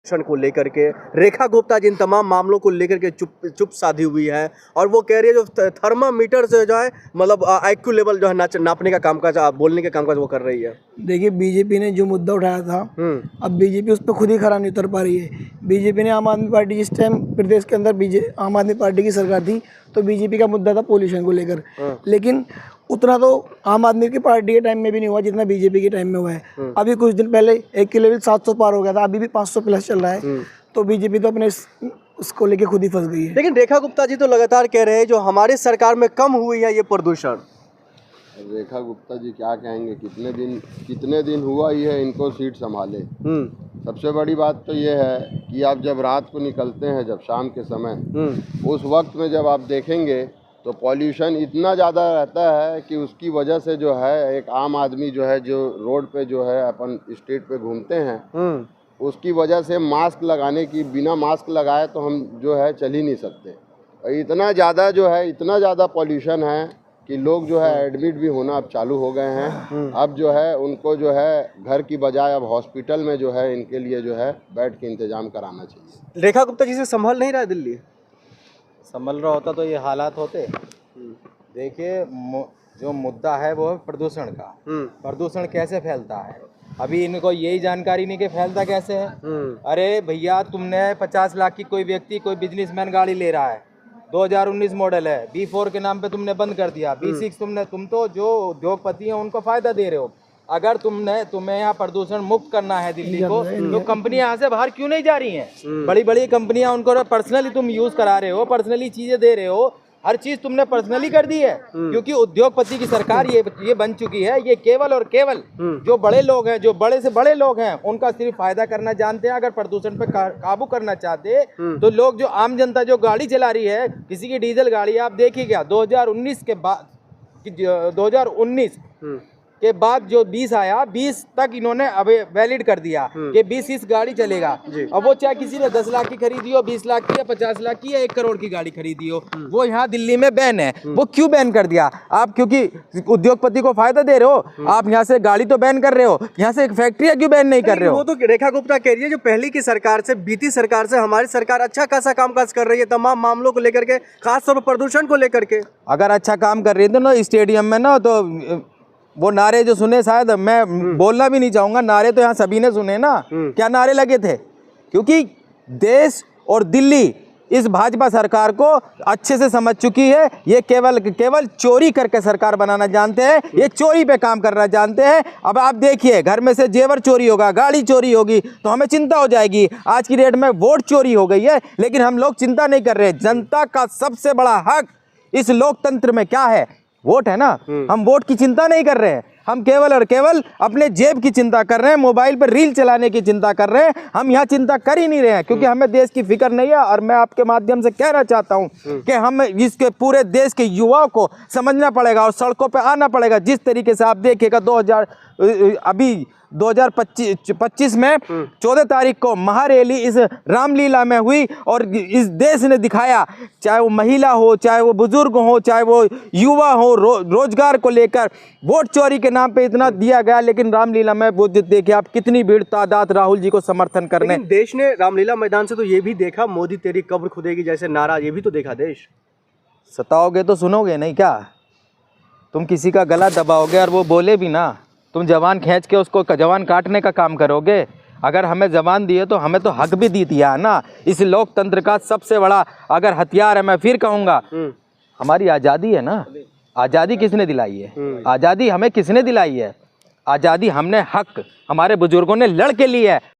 को लेकर के रेखा गुप्ता जी इन तमाम मामलों को लेकर के चुप साधी हुई है और वो कह रही है जो थर्मामीटर से जो है मतलब आईक्यू लेवल जो है नापने का कामकाज बोलने का कामकाज वो कर रही है। देखिए बीजेपी ने जो मुद्दा उठाया था अब बीजेपी उस पर खुद ही खरा नहीं उतर पा रही है। बीजेपी ने आम आदमी पार्टी जिस टाइम प्रदेश के अंदर आम आदमी पार्टी की सरकार थी तो बीजेपी का मुद्दा था पोल्यूशन को लेकर, लेकिन उतना तो आम आदमी की पार्टी के टाइम में भी नहीं हुआ जितना बीजेपी के टाइम में हुआ है। अभी कुछ दिन पहले एक की लेवल 700 पार हो गया था, अभी भी 500 प्लस चल रहा है। तो बीजेपी तो अपने उसको लेके खुद ही फंस गई है। लेकिन रेखा गुप्ता जी तो लगातार कह रहे हैं जो हमारे सरकार में कम हुई है ये प्रदूषण। रेखा गुप्ता जी क्या कहेंगे, कितने दिन हुआ ही है इनको सीट संभाले। सबसे बड़ी बात तो ये है कि आप जब रात को निकलते हैं, जब शाम के समय उस वक्त में जब आप देखेंगे तो पॉल्यूशन इतना ज़्यादा रहता है कि उसकी वजह से जो है एक आम आदमी जो है जो रोड पे जो है अपन स्ट्रीट पे घूमते हैं उसकी वजह से मास्क लगाने की, बिना मास्क लगाए तो हम जो है चल ही नहीं सकते। और इतना ज़्यादा पॉल्यूशन है कि लोग जो है एडमिट भी होना अब चालू हो गए हैं। अब जो है उनको जो है घर की बजाय अब हॉस्पिटल में जो है इनके लिए जो है बेड के इंतजाम कराना चाहिए। रेखा गुप्ता जी से संभल नहीं रहा है दिल्ली। संभल रहा होता तो ये हालात होते। देखिए जो मुद्दा है वो है प्रदूषण का। प्रदूषण कैसे फैलता है अभी इनको यही जानकारी नहीं कि फैलता कैसे है। अरे भैया तुमने 50 लाख की कोई व्यक्ति कोई बिजनेसमैन गाड़ी ले रहा है, 2019 मॉडल है, B4 के नाम पे तुमने बंद कर दिया, B6 तुम तो जो उद्योगपति हैं उनको फायदा दे रहे हो। अगर तुम्हें यहाँ प्रदूषण मुक्त करना है दिल्ली को तो कंपनियां यहाँ से बाहर क्यों नहीं जा रही हैं? बड़ी बड़ी कंपनियां उनको पर्सनली तुम यूज करा रहे हो, पर्सनली चीजें दे रहे हो, हर चीज तुमने पर्सनली कर दी है। क्योंकि उद्योगपति की सरकार ये बन चुकी है। ये केवल और केवल जो बड़े लोग हैं, जो बड़े से बड़े लोग हैं, उनका सिर्फ फायदा करना जानते हैं। अगर प्रदूषण पे काबू करना चाहते तो लोग जो आम जनता जो गाड़ी चला रही है, किसी की डीजल गाड़ी आप देखिए क्या 2019 के बाद 2019 के बाद जो 20 आया 20 तक इन्होंने अब वैलिड कर दिया कि 20 इस गाड़ी चलेगा। अब वो चाहे किसी ने 10 लाख की खरीदी हो, 20 लाख की या 50 लाख की या 1 करोड़ की गाड़ी खरीदी हो, वो यहाँ दिल्ली में बैन है। वो क्यों बैन कर दिया? आप क्योंकि उद्योगपति को फायदा दे रहे हो। आप यहाँ से गाड़ी तो बैन कर रहे हो, यहाँ से फैक्ट्रियाँ क्यों बैन नहीं कर रहे हो? वो तो रेखा गुप्ता कह रही है जो पहले की सरकार से, बीती सरकार से हमारी सरकार अच्छा खासा कामकाज कर रही है तमाम मामलों को लेकर के, खासतौर पर प्रदूषण को लेकर के। अगर अच्छा काम कर रही थी ना स्टेडियम में ना, तो वो नारे जो सुने, शायद मैं बोलना भी नहीं चाहूंगा, नारे तो यहाँ सभी ने सुने ना। क्या नारे लगे थे? क्योंकि देश और दिल्ली इस भाजपा सरकार को अच्छे से समझ चुकी है। ये केवल चोरी करके सरकार बनाना जानते हैं, ये चोरी पे काम करना जानते हैं। अब आप देखिए घर में से जेवर चोरी होगा, गाड़ी चोरी होगी तो हमें चिंता हो जाएगी। आज की डेट में वोट चोरी हो गई है, लेकिन हम लोग चिंता नहीं कर रहे। जनता का सबसे बड़ा हक इस लोकतंत्र में क्या है? वोट है ना। हम वोट की चिंता नहीं कर रहे हैं, हम केवल और केवल अपने जेब की चिंता कर रहे हैं, मोबाइल पर रील चलाने की चिंता कर रहे हैं। हम यहाँ चिंता कर ही नहीं रहे हैं क्योंकि हमें देश की फिक्र नहीं है। और मैं आपके माध्यम से कहना चाहता हूँ कि हम इसके पूरे देश के युवाओं को समझना पड़ेगा और सड़कों पर आना पड़ेगा। जिस तरीके से आप देखिएगा 2025 में 14 तारीख को महारैली इस रामलीला में हुई और इस देश ने दिखाया, चाहे वो महिला हो, चाहे वो बुजुर्ग हो, चाहे वो युवा हो, रोजगार को लेकर वोट चोरी के नाम पे इतना दिया गया, लेकिन रामलीला में वो देखिए आप कितनी भीड़ तादाद राहुल जी को समर्थन करने। देश ने रामलीला मैदान से तो ये भी देखा, मोदी तेरी कब्र खुदेगी जैसे नारा, ये भी तो देखा देश। सताओगे तो सुनोगे नहीं क्या? तुम किसी का गला दबाओगे और वो बोले भी ना, तुम जवान खींच के उसको जवान काटने का काम करोगे। अगर हमें जबान दी है तो हमें तो हक भी दी दिया है ना। इस लोकतंत्र का सबसे बड़ा अगर हथियार है, मैं फिर कहूँगा, हमारी आज़ादी है ना। आज़ादी किसने दिलाई है? आज़ादी हमें किसने दिलाई है? आज़ादी हमने हक हमारे बुजुर्गों ने लड़ के ली है।